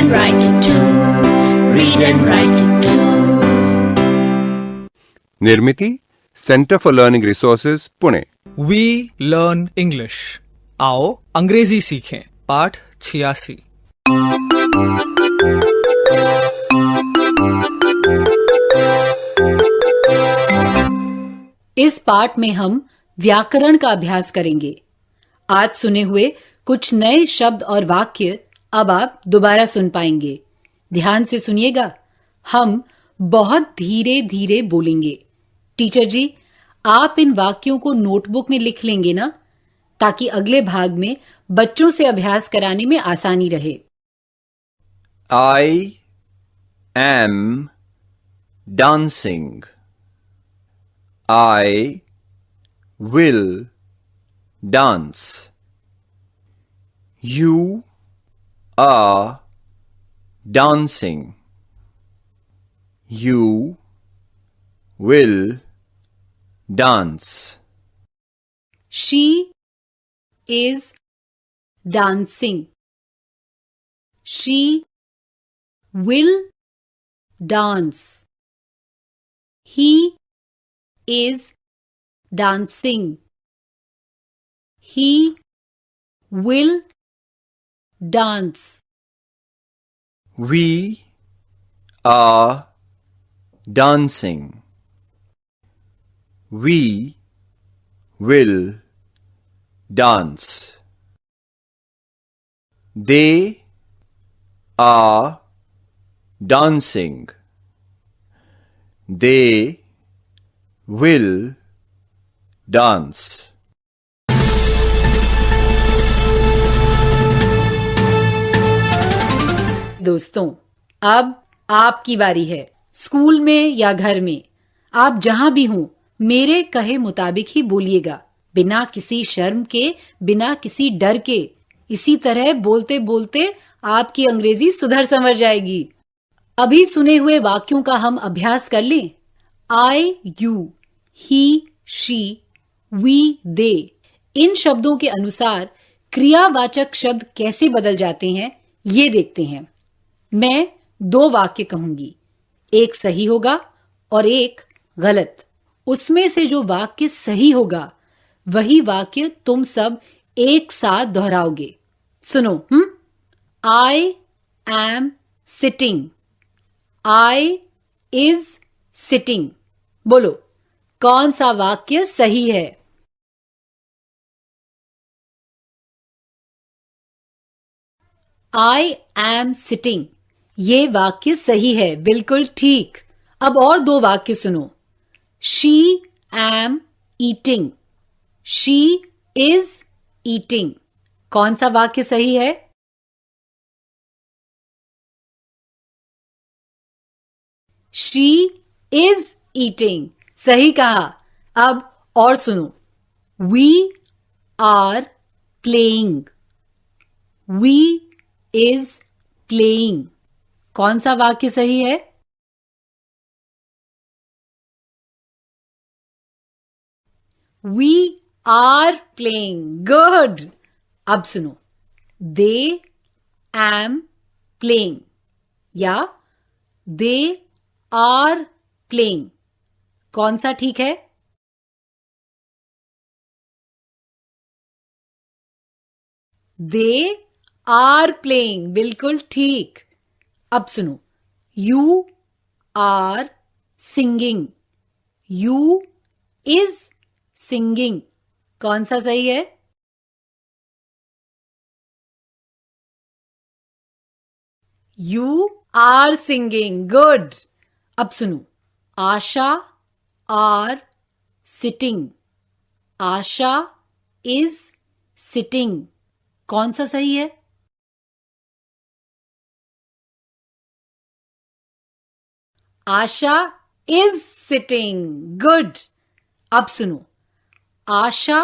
and write it too. Read and write it too. Nirmiti center for learning resources Pune. We learn English. आओ अंग्रेजी सीखें। पाठ 86। इस पाठ में हम व्याकरण का अभ्यास करेंगे। आज सुने हुए कुछ नए शब्द और वाक्य अब आप दोबारा सुन पाएंगे। ध्यान से सुनिएगा। हम बहुत धीरे धीरे बोलेंगे। टीचर जी, आप इन वाक्यों को नोटबुक में लिख लेंगे ना, ताकि अगले भाग में बच्चों से अभ्यास कराने में आसानी रहे। I am dancing. I will dance. You are dancing. You will dance. She is dancing. She will dance. He is dancing. He will dance. We are dancing. We will dance. They are dancing. They will dance. दोस्तों, अब आपकी बारी है। School में या घर में, आप जहां भी हों, मेरे कहे मुताबिक ही बोलिएगा, बिना किसी शर्म के, बिना किसी डर के। इसी तरह बोलते बोलते आपकी अंग्रेजी सुधर संवर जाएगी। अभी सुने हुए वाक्यों का हम अभ्यास कर लें। आई, यू, ही, शी, वी, दे। इन शब्दों के अनुसार क्रियावाचक शब्द कैसे बदल जाते हैं, ये देखते हैं। मैं 2 वाक्य कहूंगी, एक सही होगा और एक गलत। उसमें से जो वाक्य सही होगा, वही वाक्य तुम सब एक साथ दोहराओगे। सुनो। I am sitting. I is sitting. बोलो, कौन सा वाक्य सही है? आई एम सिटिंग, ये वाक्य सही है, बिल्कुल ठीक। अब और 2 वाक्य सुनो। She am eating. She is eating. कौन सा वाक्य सही है? शी इज ईटिंग, सही कहा। अब और सुनो। We are playing. We is playing. कौन सा वाक्य सही है? We are playing, good. अब सुनो। दे एम प्लेइंग या दे आर प्लेइंग। कौन सा ठीक है? दे आर प्लेइंग, बिल्कुल ठीक। अब सुनो। You are singing. You is singing. कौन सा सही है? You are singing, good. अब सुनो। Asha are sitting. Asha is sitting. कौन सा सही है? Asha is sitting, good. अब सुनो। Asha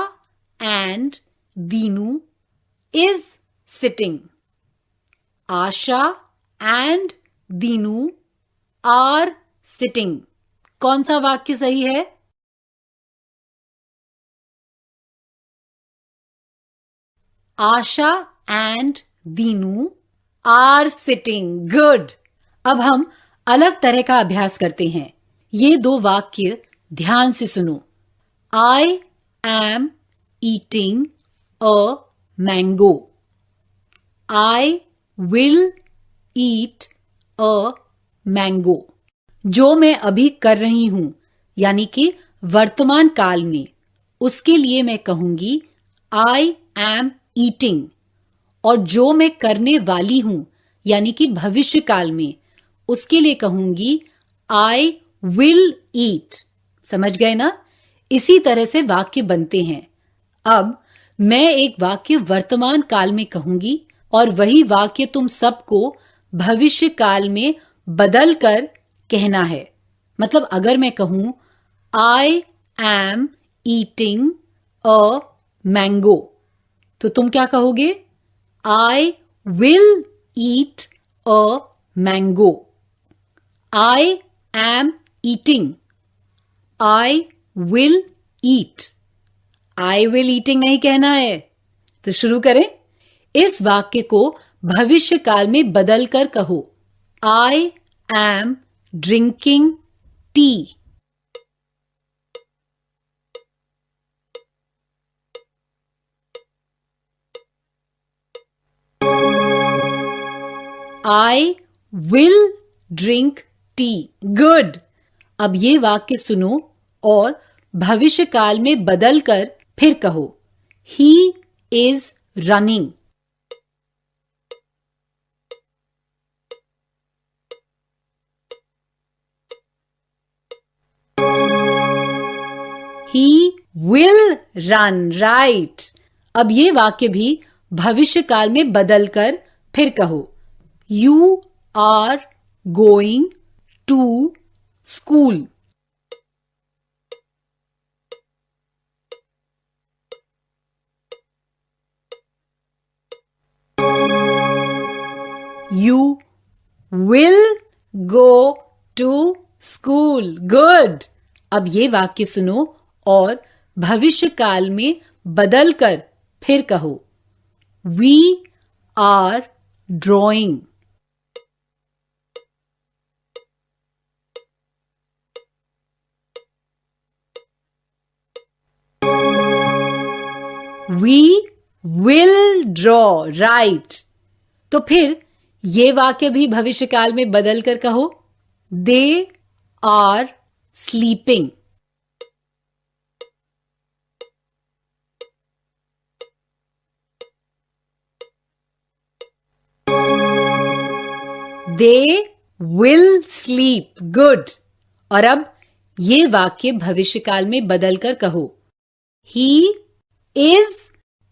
and Dinu is sitting. Asha and Dinu are sitting. कौन सा वाक्य सही है? Asha and Dinu are sitting. Good. अब हम अलग तरह का अभ्यास करते हैं। ये दो वाक्य ध्यान से सुनो। I am eating a mango. I will eat a mango. जो मैं अभी कर रही हूं यानी कि वर्तमान काल में, उसके लिए मैं कहूंगी आई एम ईटिंग। और जो मैं करने वाली हूं यानी कि भविष्य काल में, उसके लिए कहूंगी आई विल ईट। समझ गए ना? इसी तरह से वाक्य बनते हैं। अब मैं एक वाक्य वर्तमान काल में कहूंगी और वही वाक्य तुम सबको भविष्य काल में बदल कर कहना है। मतलब अगर मैं कहूं I am eating a mango, तो तुम क्या कहोगे? I will eat a mango. I am eating, I will eat. I will eating नहीं कहना है। तो शुरू करें। इस वाक्य को भविष्य काल में बदल कर कहो। I am drinking tea. I will drink tea. Good. अब ये वाक्य सुनो और भविष्य काल में बदल कर फिर कहो। He is running. He will run. Right. अब ये वाक्य भी भविष्य काल में बदल कर फिर कहो। You are going to school. You will go to school. Good. अब ये वाक्य सुनो और भविष्य काल में बदल कर फिर कहो। We are drawing. We will draw. Right. तो फिर ये वाक्य भी भविष्य काल में बदल कर कहो। They are sleeping. They will sleep. Good. और अब ये वाक्य भविष्य काल में बदल कर कहो। ही is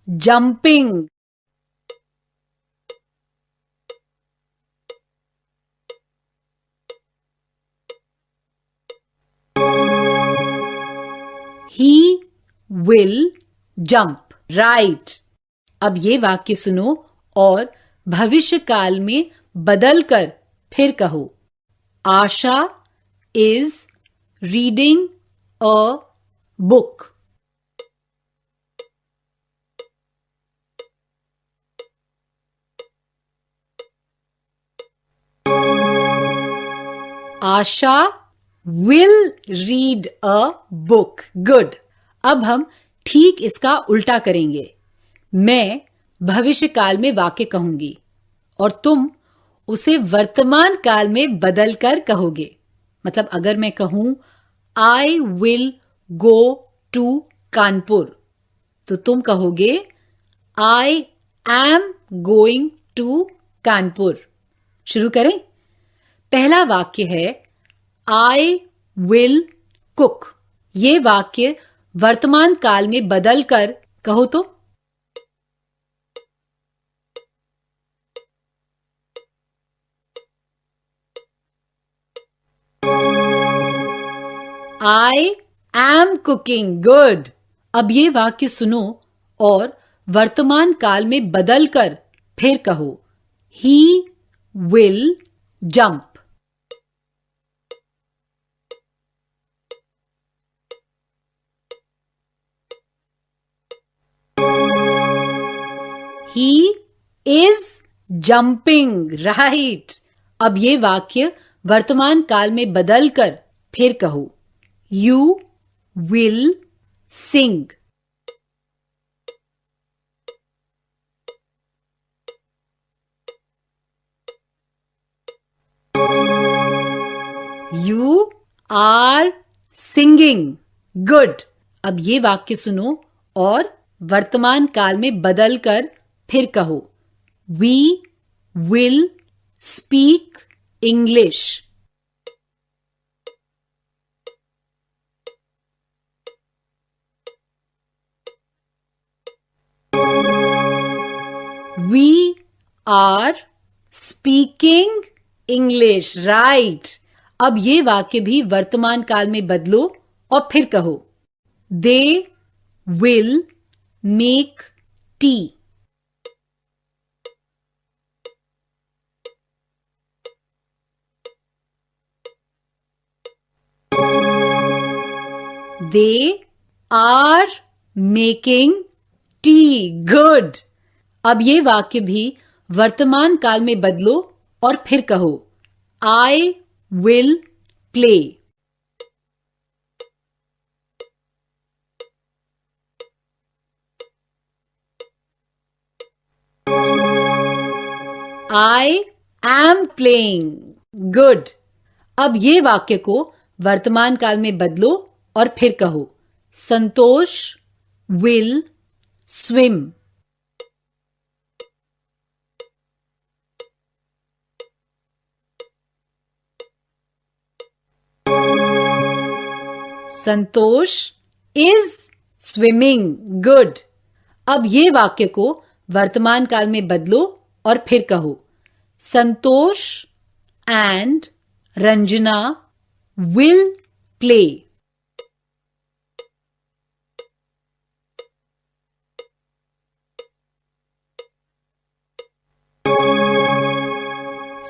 jumping. He will jump. Right. अब ये वाक्य सुनो और भविष्य काल में बदल कर फिर कहो। Asha is reading a book. Asha will read a book. Good. अब हम ठीक इसका उल्टा करेंगे। मैं भविष्य काल में वाक्य कहूंगी और तुम उसे वर्तमान काल में बदल कर कहोगे। मतलब अगर मैं कहूं I will go to Kanpur, तो तुम कहोगे I am going to Kanpur. शुरू करें। पहला वाक्य है आई विल कुक। ये वाक्य वर्तमान काल में बदल कर कहो तो। I am cooking. गुड। अब ये वाक्य सुनो और वर्तमान काल में बदल कर फिर कहो। He will jump. He is jumping, right. अब ये वाक्य वर्तमान काल में बदलकर फिर कहो। You will sing. You are singing. Good. अब ये वाक्य सुनो और वर्तमान काल में बदलकर फिर कहो। We will speak English. We are speaking English, right. अब ये वाक्य भी वर्तमान काल में बदलो और फिर कहो। They will make tea. They are making tea. Good. अब ये वाक्य भी वर्तमान काल में बदलो और फिर कहो। I will play. I am playing. Good. अब ये वाक्य को वर्तमान काल में बदलो और फिर कहो। Santosh will swim. Santosh is swimming. Good. अब ये वाक्य को वर्तमान काल में बदलो और फिर कहो। Santosh and Ranjana will play.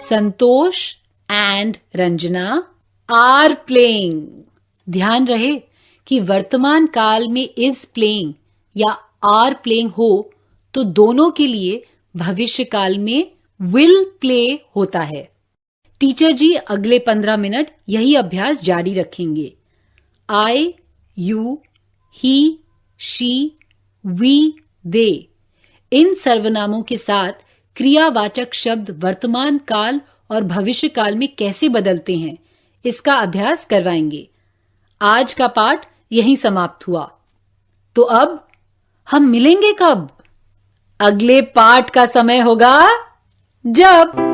Santosh and Ranjana are playing. ध्यान रहे कि वर्तमान काल में इज प्लेइंग या आर प्लेइंग हो तो दोनों के लिए भविष्य काल में विल प्ले होता है। टीचर जी अगले 15 मिनट यही अभ्यास जारी रखेंगे। आई, यू, ही, शी, वी, दे इन सर्वनामों के साथ क्रियावाचक शब्द वर्तमान काल और भविष्य काल में कैसे बदलते हैं इसका अभ्यास करवाएंगे। आज का पाठ यहीं समाप्त हुआ। तो अब हम मिलेंगे कब? अगले पाठ का समय होगा जब